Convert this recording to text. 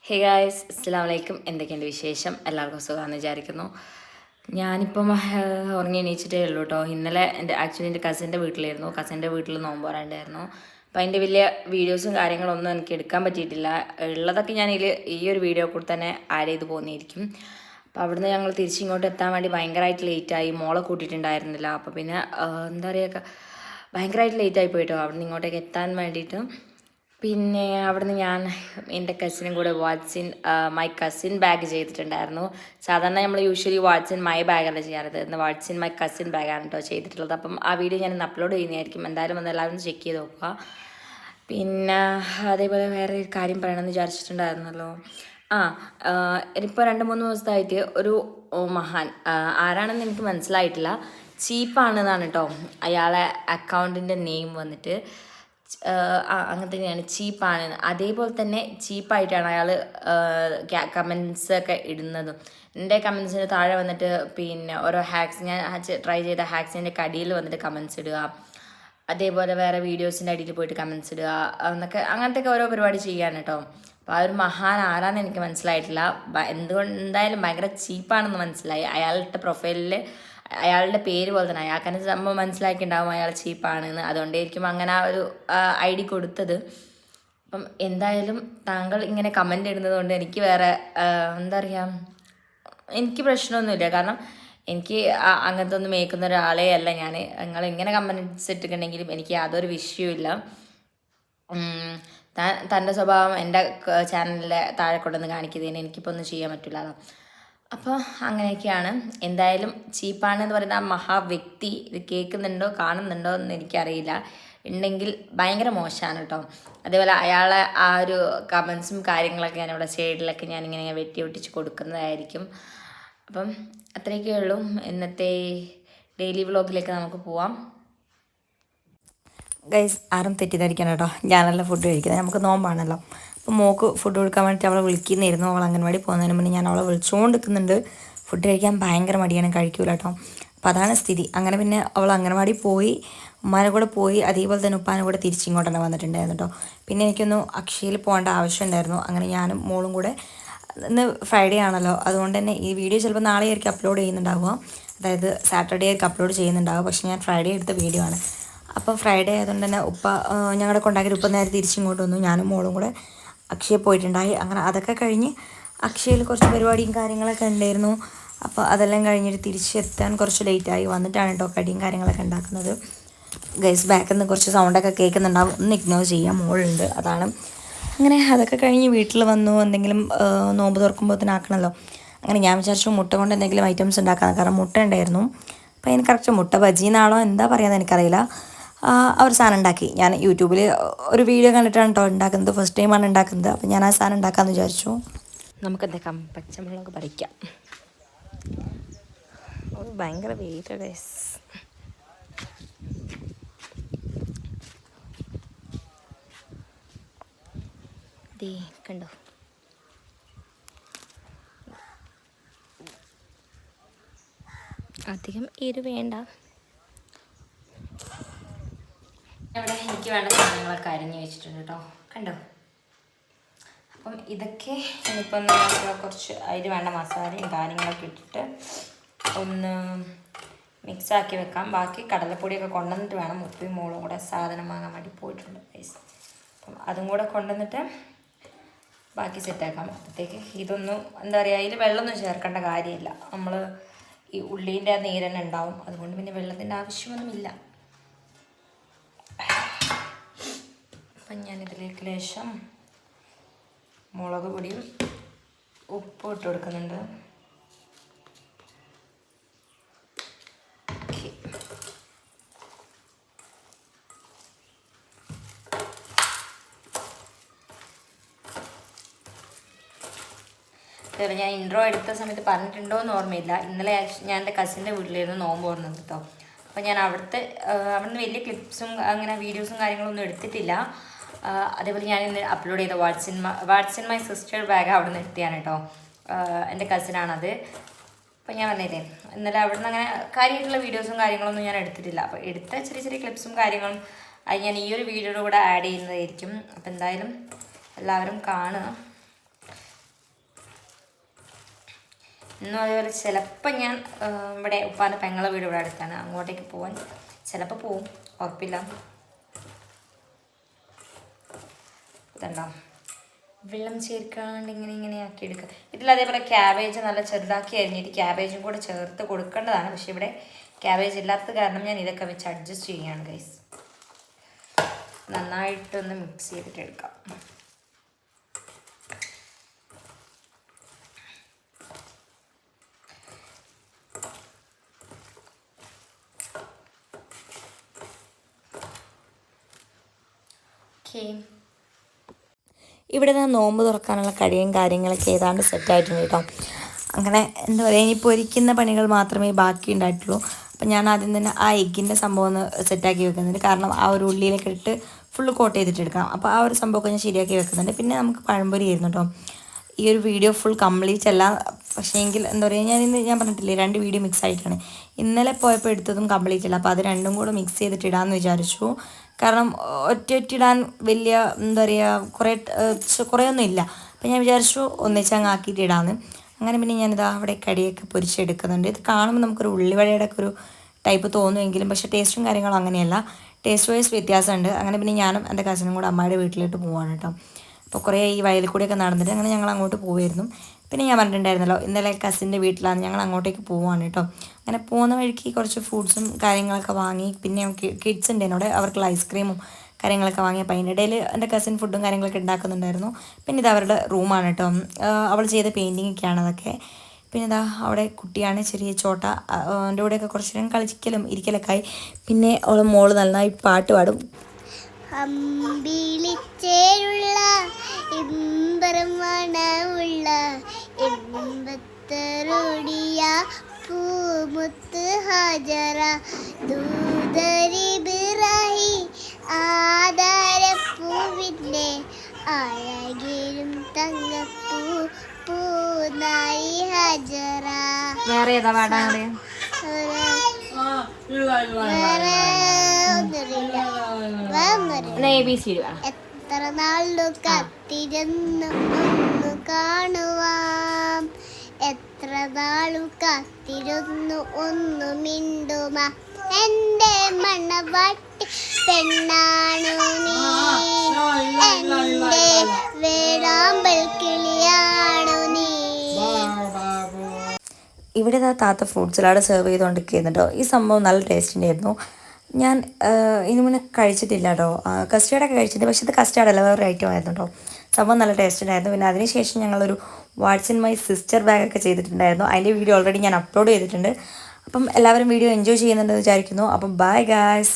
Hey guys, അസ്സലാമു അലൈക്കും. എന്തൊക്കെയുണ്ട് വിശേഷം? എല്ലാവർക്കും സുഖമാണെന്ന് വിചാരിക്കുന്നു. ഞാനിപ്പം ഉറങ്ങി എണീച്ചിട്ടേ ഉള്ളൂ കേട്ടോ. ഇന്നലെ എൻ്റെ കസിൻ്റെ വീട്ടിലായിരുന്നു. കസിൻ്റെ വീട്ടിൽ നോമ്പ് പറയാണ്ടായിരുന്നു. അപ്പം അതിൻ്റെ വലിയ വീഡിയോസും കാര്യങ്ങളൊന്നും എനിക്ക് എടുക്കാൻ പറ്റിയിട്ടില്ല. ഉള്ളതൊക്കെ ഞാൻ ഈ ഒരു വീഡിയോ കൂടെ തന്നെ ആഡ് ചെയ്ത് പോകുന്നതായിരിക്കും. അപ്പോൾ അവിടുന്ന് ഞങ്ങൾ തിരിച്ചിങ്ങോട്ട് എത്താൻ വേണ്ടി ഭയങ്കരമായിട്ട് ലേറ്റായി. മോളെ കൂട്ടിയിട്ടുണ്ടായിരുന്നില്ല. അപ്പോൾ പിന്നെ എന്താ പറയുക, ഭയങ്കരമായിട്ട് ലേറ്റായി പോയിട്ടോ അവിടുന്ന് ഇങ്ങോട്ടേക്ക് എത്താൻ വേണ്ടിയിട്ട്. പിന്നെ അവിടുന്ന് ഞാൻ എൻ്റെ കസിനും കൂടെ മൈ കസിൻ ബാഗ് ചെയ്തിട്ടുണ്ടായിരുന്നു. സാധാരണ നമ്മൾ യൂഷ്വലി മൈ ബാഗല്ല ചെയ്യാറുള്ളത്. ഇന്ന് മൈ കസിൻ ബാഗാണ് കേട്ടോ ചെയ്തിട്ടുള്ളത്. അപ്പം ആ വീഡിയോ ഞാൻ ഇന്ന് അപ്ലോഡ് ചെയ്യുന്നതായിരിക്കും. എന്തായാലും ഒന്ന് എല്ലാവരും ചെക്ക് ചെയ്ത് നോക്കുക. പിന്നെ അതേപോലെ വേറെ ഒരു കാര്യം പറയണമെന്ന് വിചാരിച്ചിട്ടുണ്ടായിരുന്നല്ലോ. ഇപ്പോൾ 2-3 ദിവസമായിട്ട് ഒരു മഹാൻ, ആരാണെന്ന് എനിക്ക് മനസ്സിലായിട്ടില്ല, ചീപ്പാണെന്നാണ് കേട്ടോ അയാളെ അക്കൗണ്ടിൻ്റെ നെയിം വന്നിട്ട്. അങ്ങനെ തന്നെയാണ്, ചീപ്പാണ്. അതേപോലെ തന്നെ ചീപ്പായിട്ടാണ് അയാൾ കമൻസ് ഒക്കെ ഇടുന്നതും. എൻ്റെ കമൻസിന് താഴെ വന്നിട്ട് പിന്നെ ഓരോ ഹാക്സ്, ഞാൻ ട്രൈ ചെയ്ത ഹാക്സിൻ്റെ അടിയിൽ വന്നിട്ട് കമൻസ് ഇടുക. അതേപോലെ വേറെ വീഡിയോസിൻ്റെ അടിയിൽ പോയിട്ട് കമൻസ് ഇടുക അങ്ങനത്തെയൊക്കെ ഓരോ പരിപാടി ചെയ്യാൻ കേട്ടോ. അപ്പോൾ ആ ഒരു മഹാൻ ആരാന്ന് എനിക്ക് മനസ്സിലായിട്ടില്ല. എന്തായാലും ഭയങ്കര ചീപ്പാണെന്ന് മനസ്സിലായി. അയാളുടെ പ്രൊഫൈലിൽ അയാളുടെ പേര് പോലെ തന്നെ അയാൾക്ക് തന്നെ സംഭവം മനസ്സിലാക്കിയിട്ടുണ്ടാവും അയാൾ ചീപ്പാണെന്ന്. അതുകൊണ്ടായിരിക്കും അങ്ങനെ ആ ഒരു ID കൊടുത്തത്. അപ്പം എന്തായാലും താങ്കൾ ഇങ്ങനെ കമൻ്റ് ഇടുന്നത് കൊണ്ട് എനിക്ക് വേറെ എന്താ പറയുക, എനിക്ക് പ്രശ്നമൊന്നുമില്ല. കാരണം എനിക്ക് അങ്ങനത്തെ ഒന്നും മേക്കുന്ന ഒരാളേ അല്ല ഞാൻ. നിങ്ങൾ ഇങ്ങനെ കമൻറ്റ്സ് ഇട്ടിട്ടുണ്ടെങ്കിലും എനിക്ക് യാതൊരു വിഷയമില്ല. തൻ്റെ സ്വഭാവം എൻ്റെ ചാനലിലെ താഴെ കൊണ്ടുവന്ന് കാണിക്കുന്നതിന് എനിക്കിപ്പോൾ ഒന്നും ചെയ്യാൻ പറ്റില്ലല്ലോ. അപ്പോൾ അങ്ങനെയൊക്കെയാണ്. എന്തായാലും ചീപ്പാണെന്ന് പറയുന്ന ആ മഹാവ്യക്തി ഇത് കേൾക്കുന്നുണ്ടോ കാണുന്നുണ്ടോ എന്ന് എനിക്കറിയില്ല. ഉണ്ടെങ്കിൽ ഭയങ്കര മോശമാണ് കേട്ടോ. അതേപോലെ അയാളെ ആ ഒരു കമൻസും കാര്യങ്ങളൊക്കെ ഞാനിവിടെ സൈഡിലൊക്കെ ഞാനിങ്ങനെ വെട്ടിച്ച് കൊടുക്കുന്നതായിരിക്കും. അപ്പം അത്രയൊക്കെ ഉള്ളൂ. ഇന്നത്തെ ഡെയിലി വ്ളോഗിലേക്ക് നമുക്ക് പോവാം. ഗൈസ്, ആരും തെറ്റിദ്ധരിക്കണം കേട്ടോ, ഞാനല്ല ഫുഡ് കഴിക്കുന്നത്, നമുക്ക് നോമ്പാണല്ലോ. അപ്പോൾ മോൾക്ക് ഫുഡ് കൊടുക്കാൻ വേണ്ടിയിട്ട് അവളെ വിളിക്കുന്നായിരുന്നു. അവൾ അംഗൻവാടി പോകുന്നതിന് മുന്നേ ഞാൻ അവളെ വിളിച്ചുകൊണ്ടിരിക്കുന്നുണ്ട്. ഫുഡ് കഴിക്കാൻ ഭയങ്കര മടിയാണ്, കഴിക്കൂല കേട്ടോ. അപ്പോൾ അതാണ് സ്ഥിതി. അങ്ങനെ പിന്നെ അവൾ അംഗൻവാടി പോയി, ഉമ്മാനെ കൂടെ പോയി, അതേപോലെ തന്നെ ഉപ്പാനെ കൂടെ തിരിച്ചിങ്ങോട്ട് തന്നെ വന്നിട്ടുണ്ടായിരുന്നു കേട്ടോ. പിന്നെ എനിക്കൊന്ന് അക്ഷയയിൽ പോകേണ്ട ആവശ്യമുണ്ടായിരുന്നു. അങ്ങനെ ഞാനും മോളും കൂടെ, ഇന്ന് ഫ്രൈഡേ ആണല്ലോ, അതുകൊണ്ട് തന്നെ ഈ വീഡിയോ ചിലപ്പോൾ നാളെ ആയിരിക്കും അപ്ലോഡ് ചെയ്യുന്നുണ്ടാവുക. അതായത് സാറ്റർഡേ ആയിരിക്കും അപ്ലോഡ് ചെയ്യുന്നുണ്ടാവുക. പക്ഷേ ഞാൻ ഫ്രൈഡേ എടുത്ത വീഡിയോ ആണ്. അപ്പോൾ ഫ്രൈഡേ ആയതുകൊണ്ട് തന്നെ ഉപ്പ ഞങ്ങളുടെ കൊണ്ടാക്കിയിട്ട് ഉപ്പ നേരെ തിരിച്ചിങ്ങോട്ട് വന്നു. ഞാനും മോളും കൂടെ അക്ഷയ പോയിട്ടുണ്ടായി. അങ്ങനെ അതൊക്കെ കഴിഞ്ഞ് അക്ഷയയിൽ കുറച്ച് പരിപാടിയും കാര്യങ്ങളൊക്കെ ഉണ്ടായിരുന്നു. അപ്പോൾ അതെല്ലാം കഴിഞ്ഞിട്ട് തിരിച്ചെത്താൻ കുറച്ച് ലേറ്റായി. വന്നിട്ടാണ് കേട്ടോ കടിയും കാര്യങ്ങളൊക്കെ ഉണ്ടാക്കുന്നത്. ഗൈസ്, ബാക്കിൽ നിന്ന് കുറച്ച് സൗണ്ടൊക്കെ കേൾക്കുന്നുണ്ടാവും, ഒന്ന് ഇഗ്നോർ ചെയ്യാം, മോളുണ്ട്, അതാണ്. അങ്ങനെ അതൊക്കെ കഴിഞ്ഞ് വീട്ടിൽ വന്നു. എന്തെങ്കിലും നോമ്പ് തുറക്കുമ്പോഴത്തേനാക്കണമല്ലോ. അങ്ങനെ ഞാൻ വിചാരിച്ചു മുട്ട കൊണ്ട് എന്തെങ്കിലും ഐറ്റംസ് ഉണ്ടാക്കാൻ. കാരണം മുട്ട ഉണ്ടായിരുന്നു. അപ്പോൾ അതിന് കറക്റ്റ് മുട്ട ബജീന്നാണോ എന്താ പറയാമെന്ന് എനിക്കറിയില്ല. ഒരു സാധനം ഉണ്ടാക്കി. ഞാൻ യൂട്യൂബിൽ ഒരു വീഡിയോ കണ്ടിട്ടാണ് കേട്ടോ ഉണ്ടാക്കുന്നത്. ഫസ്റ്റ് ടൈമാണ് ഉണ്ടാക്കുന്നത്. അപ്പോൾ ഞാൻ ആ സാധനം ഉണ്ടാക്കാമെന്ന് വിചാരിച്ചു. നമുക്ക് എന്തൊക്കെയാം, പച്ചമുളക് പറിക്കാം. ഭയങ്കര വെയിറ്റ് ഗൈസ്. കണ്ടോ, അധികം വേണ്ട. ഇവിടെ എനിക്ക് വേണ്ട സാധനങ്ങളൊക്കെ അരിഞ്ഞ് വെച്ചിട്ടുണ്ട് കേട്ടോ, കണ്ടോ. അപ്പം ഇതൊക്കെ ഇനിയിപ്പം കുറച്ച് അതിന് വേണ്ട മസാലയും കാര്യങ്ങളൊക്കെ ഇട്ടിട്ട് ഒന്ന് മിക്സാക്കി വെക്കാം. ബാക്കി കടലപ്പൊടിയൊക്കെ കൊണ്ടുവന്നിട്ട് വേണം. ഉപ്പയും മോളും കൂടെ സാധനം വാങ്ങാൻ വേണ്ടി പോയിട്ടുണ്ട് ഗൈസ്. അപ്പം അതും കൂടെ കൊണ്ടുവന്നിട്ട് ബാക്കി സെറ്റാക്കാം. അപ്പോഴത്തേക്ക് ഇതൊന്നും എന്താ പറയുക, അതിൽ വെള്ളമൊന്നും ചേർക്കേണ്ട കാര്യമില്ല. നമ്മൾ ഈ ഉള്ളീൻ്റെ ആ നീര് തന്നെ ഉണ്ടാവും. അതുകൊണ്ട് പിന്നെ വെള്ളത്തിൻ്റെ ആവശ്യമൊന്നുമില്ല. അപ്പം ഞാനിതിലേക്ക് ലേശം മുളക് പൊടിയും ഉപ്പും ഇട്ട് കൊടുക്കുന്നുണ്ട്. ഞാൻ ഇൻട്രോ എടുത്ത സമയത്ത് പറഞ്ഞിട്ടുണ്ടോ എന്ന് ഓർമ്മയില്ല. ഇന്നലെ ഞാൻ എൻ്റെ കസിൻ്റെ വീട്ടിലായിരുന്നു നോമ്പ് പറഞ്ഞത് കേട്ടോ. അപ്പോൾ ഞാൻ അവിടുന്ന് വലിയ ക്ലിപ്സും അങ്ങനെ വീഡിയോസും കാര്യങ്ങളൊന്നും എടുത്തിട്ടില്ല. അതേപോലെ ഞാൻ ഇന്ന് അപ്ലോഡ് ചെയ്ത വാട്സ് ഇൻ മൈ സിസ്റ്റർ ബാഗ് അവിടെ നിന്ന് എടുത്തിയാണ് കേട്ടോ. എൻ്റെ കസിനാണത്. അപ്പോൾ ഞാൻ പറഞ്ഞില്ലേ, ഇന്നലെ അവിടുന്ന് അങ്ങനെ കാര്യമായിട്ടുള്ള വീഡിയോസും കാര്യങ്ങളൊന്നും ഞാൻ എടുത്തിട്ടില്ല. അപ്പോൾ എടുത്ത ചെറിയ ചെറിയ ക്ലിപ്സും കാര്യങ്ങളും അത് ഞാൻ ഈ ഒരു വീഡിയോയുടെ കൂടെ ആഡ് ചെയ്യുന്നതായിരിക്കും. അപ്പോൾ എന്തായാലും എല്ലാവരും കാണുക. ഇന്നും അതേപോലെ ചിലപ്പോൾ ഞാൻ ഇവിടെ ഉപ്പാൻ്റെ പെങ്ങളെ വീട് ഇവിടെ അടുത്താണ്, അങ്ങോട്ടേക്ക് പോകാൻ ചിലപ്പോൾ പോവും, ഉറപ്പില്ല. ഇതുണ്ടോ വെള്ളം ചേർക്കാണ്ട് ഇങ്ങനെ ആക്കി എടുക്കുക. ഇതിൽ അതേപോലെ ക്യാബേജ് നല്ല ചെറുതാക്കി അരിഞ്ഞിട്ട് ക്യാബേജും കൂടെ ചേർത്ത് കൊടുക്കേണ്ടതാണ്. പക്ഷെ ഇവിടെ ക്യാബേജ് ഇല്ലാത്തത് കാരണം ഞാൻ ഇതൊക്കെ വെച്ച് അഡ്ജസ്റ്റ് ചെയ്യുകയാണ് ഗൈസ്. നന്നായിട്ടൊന്ന് മിക്സ് ചെയ്തിട്ട് എടുക്കാം. ഓക്കെ, ഇവിടെ ഞാൻ നോമ്പ് തുറക്കാനുള്ള കഴിയും കാര്യങ്ങളൊക്കെ ഏതാണ്ട് സെറ്റായിട്ടുണ്ട് കേട്ടോ. അങ്ങനെ എന്താ പറയുക, ഇനി പൊരിക്കുന്ന പണികൾ മാത്രമേ ബാക്കി ഉണ്ടായിട്ടുള്ളൂ. അപ്പം ഞാൻ ആദ്യം തന്നെ ആ എഗ്ഗിൻ്റെ സംഭവം ഒന്ന് സെറ്റാക്കി വെക്കുന്നുണ്ട്. കാരണം ആ ഒരു ഉള്ളിയിലൊക്കെ ഇട്ട് ഫുള്ള് കോട്ട് ചെയ്തിട്ട് എടുക്കണം. അപ്പോൾ ആ ഒരു സംഭവമൊക്കെ ഞാൻ ശരിയാക്കി വെക്കുന്നുണ്ട്. പിന്നെ നമുക്ക് പഴംപൊരി ആയിരുന്നു കേട്ടോ. ഈ ഒരു വീഡിയോ ഫുൾ കംപ്ലീറ്റ് അല്ല, പക്ഷേ എങ്കിൽ എന്താ പറയുക, ഞാൻ പറഞ്ഞിട്ടില്ലേ 2 വീഡിയോ മിക്സ് ആയിട്ടാണ്. ഇന്നലെ പോയപ്പോൾ എടുത്തതും കംപ്ലീറ്റ് അല്ല, അപ്പോൾ അത് രണ്ടും കൂടെ മിക്സ് ചെയ്തിട്ട് ഇടാമെന്ന് വിചാരിച്ചു. കാരണം ഒറ്റയിടാൻ വലിയ എന്താ പറയുക കുറേയൊന്നും ഇല്ല. അപ്പോൾ ഞാൻ വിചാരിച്ചു ഒന്നിച്ചങ്ങ് ആക്കിയിട്ട് ഇടാമെന്ന്. അങ്ങനെ പിന്നെ ഞാനിതാ അവിടെ കടിയൊക്കെ പൊരിച്ചെടുക്കുന്നുണ്ട്. ഇത് കാണുമ്പോൾ നമുക്കൊരു ഉള്ളിവടയുടെ ഒക്കെ ഒരു ടൈപ്പ് തോന്നുമെങ്കിലും പക്ഷേ ടേസ്റ്റും കാര്യങ്ങളും അങ്ങനെയല്ല, ടേസ്റ്റ് വൈസ് വ്യത്യാസമുണ്ട്. അങ്ങനെ പിന്നെ ഞാനും എൻ്റെ കസിനും കൂടെ അമ്മയുടെ വീട്ടിലോട്ട് പോവാണ് കേട്ടോ. അപ്പോൾ കുറേ ഈ വയലിൽ കൂടെയൊക്കെ നടന്നിട്ട് അങ്ങനെ ഞങ്ങൾ അങ്ങോട്ട് പോവുമായിരുന്നു. പിന്നെ ഞാൻ പറഞ്ഞിട്ടുണ്ടായിരുന്നല്ലോ ഇന്നലെ കസിൻ്റെ വീട്ടിലാണ്, ഞങ്ങൾ അങ്ങോട്ടേക്ക് പോവുകയാണ് കേട്ടോ. അങ്ങനെ പോകുന്ന വഴിക്ക് കുറച്ച് ഫ്രൂട്ട്സും കാര്യങ്ങളൊക്കെ വാങ്ങി. പിന്നെ കിഡ്സ് ഉണ്ട് എന്നോട്, അവർക്കുള്ള ഐസ്ക്രീമും കാര്യങ്ങളൊക്കെ വാങ്ങി. അപ്പോൾ അതിൻ്റെ ഇടയിൽ എൻ്റെ കസിൻ ഫുഡും കാര്യങ്ങളൊക്കെ ഉണ്ടാക്കുന്നുണ്ടായിരുന്നു. പിന്നെ ഇത് അവരുടെ റൂമാണ് കേട്ടോ, അവൾ ചെയ്ത പെയിൻറ്റിങ്ങൊക്കെയാണ് അതൊക്കെ. പിന്നെ ഇതാ അവിടെ കുട്ടിയാണ് ചെറിയ ചോട്ട, എൻ്റെ കൂടെയൊക്കെ കുറച്ച് നേരം കളിക്കലും ഇരിക്കലൊക്കെ ആയി. പിന്നെ അവൾ മോള് നന്നായി പാട്ട് പാടും. അമ്പിളിച്ചേരുള്ള ഇമ്പരമണമുള്ള എൺപത്തറുടിയ പൂമുത്ത് ഹാജറ ദൂതരി ബിറഹി ആദരപ്പൂവിൻ്റെ അഴകിലും തങ്കപ്പൂ പൂനായി ഹജറ. വേറെ ഏതാ പാടാൻ അറിയാം? എത്ര നാളു കത്തിരുന്നു ഒന്ന് കാണുവാം, എത്ര നാളു കാത്തിരുന്നു ഒന്ന് മിണ്ടുമ, എന്റെ മണവാട്ടി പെണ്ണാണു നീ, എന്റെ വേഴാമ്പൽ കിളിയാണു നീ. ഇവിടെ താത്ത ഫ്രൂട്ട് സലാഡ് സെർവ് ചെയ്തുകൊണ്ടിരിക്കുന്നുണ്ടോ. ഈ സംഭവം നല്ല ടേസ്റ്റ് ഉണ്ടായിരുന്നു. ഞാൻ ഇതിനു മുന്നേ കഴിച്ചിട്ടില്ല കേട്ടോ. കസ്റ്റാർഡൊക്കെ കഴിച്ചിട്ടുണ്ട്, പക്ഷേ ഇത് കസ്റ്റാർഡല്ല, വേറൊരു ഐറ്റം ആയിരുന്നു കേട്ടോ. സംഭവം നല്ല ടേസ്റ്റ് ഉണ്ടായിരുന്നു. പിന്നെ അതിനുശേഷം ഞങ്ങളൊരു വാട്സ് ഇൻ മൈ സിസ്റ്റർ ബാഗൊക്കെ ചെയ്തിട്ടുണ്ടായിരുന്നു. അതിൻ്റെ വീഡിയോ ഓൾറെഡി ഞാൻ അപ്ലോഡ് ചെയ്തിട്ടുണ്ട്. അപ്പം എല്ലാവരും വീഡിയോ എൻജോയ് ചെയ്യുന്നുണ്ടെന്ന് വിചാരിക്കുന്നു. അപ്പം ബൈ ഗായ്സ്.